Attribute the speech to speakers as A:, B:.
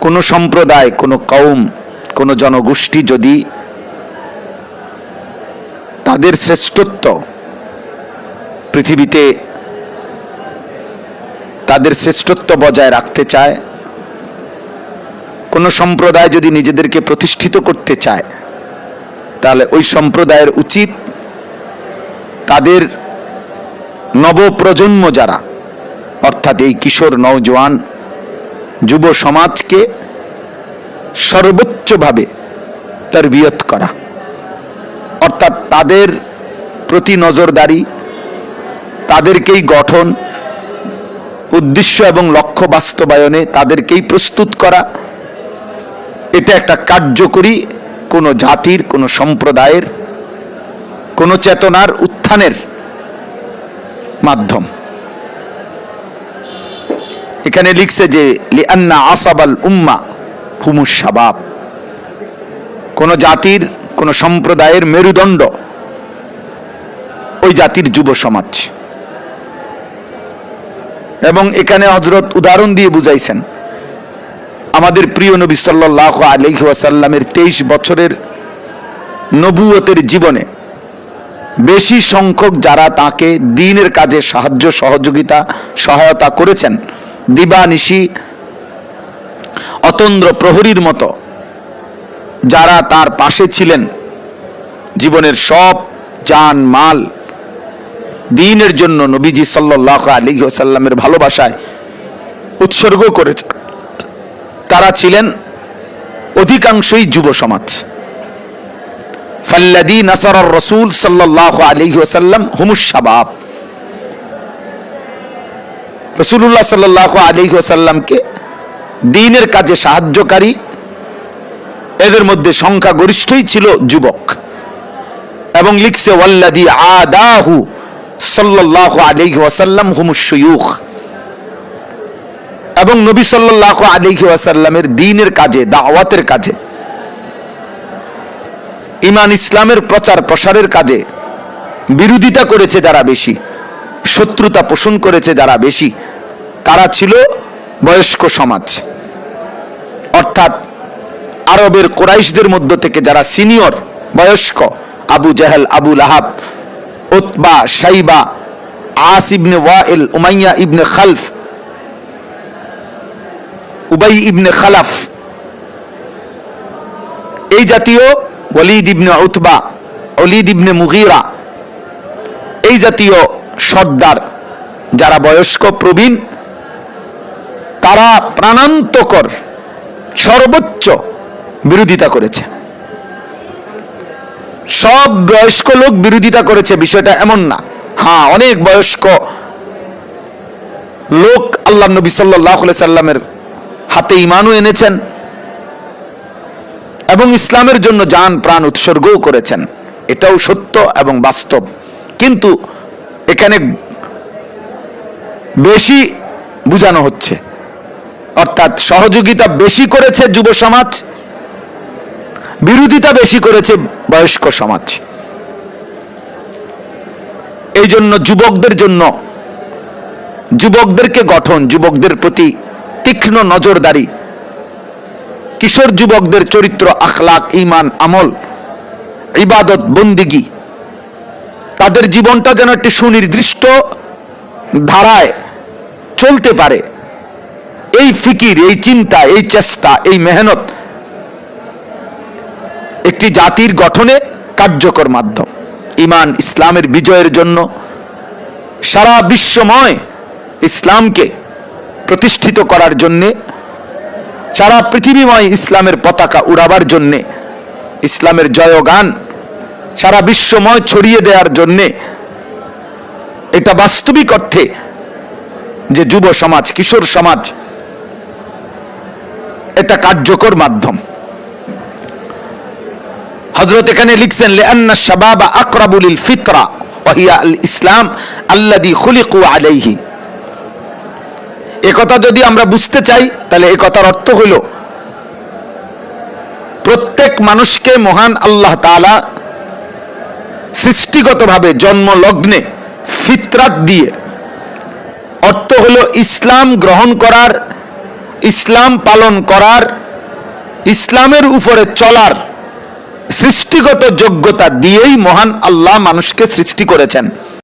A: কোনো সম্প্রদায়, কোনো কওম, কোনো জনগোষ্ঠী যদি তাদের শ্রেষ্ঠত্ব পৃথিবীতে তাদের শ্রেষ্ঠত্ব বজায় রাখতে চায়, কোনো সম্প্রদায় যদি নিজেদেরকে প্রতিষ্ঠিত করতে চায়, তাহলে ওই সম্প্রদায়ের উচিত তাদের নবপ্রজন্ম যারা, অর্থাৎ এই কিশোর নওজোয়ান যুব সমাজকে সর্বোচ্চভাবে তারবিয়ত করা, অর্থাৎ তাদের প্রতি নজরদারি, তাদেরকেই গঠন, উদ্দেশ্য এবং লক্ষ্য বাস্তবায়নে তাদেরকেই প্রস্তুত করা। এটা একটা কার্যকরী কোনো জাতির, কোনো সম্প্রদায়ের, কোনো চেতনার উত্থানের মাধ্যম। এখানে লিখছে যে লিআন্না আসাবাল উম্মা হুমুস শাবাব, কোন জাতির, কোন সম্প্রদায়ের মেরুদণ্ড ওই জাতির যুব সমাজ। এবং এখানে হযরত উদাহরণ দিয়ে বুঝাইছেন আমাদের প্রিয় নবী সাল্লাল্লাহু আলাইহি ওয়াসাল্লামের 23 বছরের নবুয়তের জীবনে বেশি সংখ্যক যারা তাকে দ্বীনের কাজে সাহায্য সহযোগিতা সহায়তা করেছেন, দিবানিশি অতন্দ্র প্রহরীর মতো যারা তার পাশে ছিলেন, জীবনের সব জান মাল দ্বীনের জন্য নবীজি সাল্লাল্লাহু আলাইহি ওয়াসাল্লামের ভালোবাসায় উৎসর্গ করেছে, তারা ছিলেন অধিকাংশই যুব সমাজ। ফাল্লাযী নাসারার রাসূল সাল্লাল্লাহু আলাইহি ওয়াসাল্লাম হুমুস শাবাব, রাসূলুল্লাহ সাল্লাল্লাহু আলাইহি ওয়াসাল্লামকে দ্বীনের কাজে সাহায্যকারী এদের মধ্যে সংখ্যাগরিষ্ঠই ছিল যুবক। এবং লিখছে ওয়াল্লাযী আদাহু সাল্লাল্লাহু আলাইহি ওয়াসাল্লাম হুমুশ শুয়ুখ, এবং নবী সাল্লাল্লাহু আলাইহি ওয়াসাল্লামের দ্বীনের কাজে, দাওয়াতের কাজে, ঈমান ইসলামের প্রচার প্রসারের কাজে বিরোধিতা করেছে যারা বেশি, শত্রুতা পোষণ করেছে যারা বেশি, তারা ছিল বয়স্ক সমাজ। অর্থাৎ আরবের কুরাইশদের মধ্য থেকে যারা সিনিয়র বয়স্ক, আবু জাহেল, আবু লাহাব, উতবা, শাইবা, আস ইবনে ওয়াইল, উমাইয়া ইবনে খালফ, উবাই ইবনে খালাফ, এই জাতীয় ওয়ালিদ ইবনে উতবা, ওয়ালিদ ইবনে মুগীরা, এই জাতীয় সর্দার যারা বয়স্ক প্রবীণ, তারা প্রাণান্তকর সর্বোচ্চ বিরোধিতা করেছে। সব বয়স্ক লোক বিরোধিতা করেছে বিষয়টা এমন না, হ্যাঁ অনেক বয়স্ক লোক আল্লাহ নবী সাল্লাল্লাহু আলাইহি সাল্লামের হাতে ঈমানও এনেছেন এবং ইসলামের জন্য জান প্রাণ উৎসর্গও করেছেন, এটাও সত্য এবং বাস্তব। কিন্তু এখানে বেশি বোঝানো হচ্ছে, অর্থাৎ সহযোগিতা বেশি করেছে যুব সমাজ, বিরোধিতা বেশি করেছে বয়স্ক সমাজ। এই জন্য যুবকদের জন্য, যুবকদেরকে গঠন, যুবকদের প্রতি তীক্ষ্ণ নজরদারি, কিশোর যুবকদের চরিত্র, আখলাক, ঈমান, আমল, ইবাদত, বন্দিগি, তাদের জীবনটা যেন একটি সুনির্দিষ্ট ধারায় চলতে পারে, এই ফিকির, এই চিন্তা, এই চেষ্টা, এই মেহনত একটি জাতির গঠনে কার্যকর মাধ্যম। ঈমান ইসলামের বিজয়ের জন্য, সারা বিশ্বময় ইসলামকে প্রতিষ্ঠিত করার জন্যে, সারা পৃথিবীময় ইসলামের পতাকা উড়াবার জন্যে, ইসলামের জয়গান সারা বিশ্বময় ছড়িয়ে দেওয়ার জন্যে, এটা বাস্তবিক অর্থে যে যুব সমাজ, কিশোর সমাজ, এটা কার্যকর মাধ্যম। হযরত এখানে লিখছেন লিআন্না শাবাবা আকরাবু লিল ফিতরা ওয়া হিয়া আল ইসলাম আল্লাযী খুলিকু আলাইহি। একথা যদি আমরা বুঝতে চাই তাহলে এই কথার অর্থ হলো প্রত্যেক মানুষকে মহান আল্লাহ তাআলা সৃষ্টিগতভাবে জন্মলগ্নে ফিতরাত দিয়ে, অর্থ হলো ইসলাম গ্রহণ করার ইসলাম পালন করার, ইসলামের উপরে চলার সৃষ্টিগত যোগ্যতা দিয়েই মহান আল্লাহ মানুষকে সৃষ্টি করেছেন।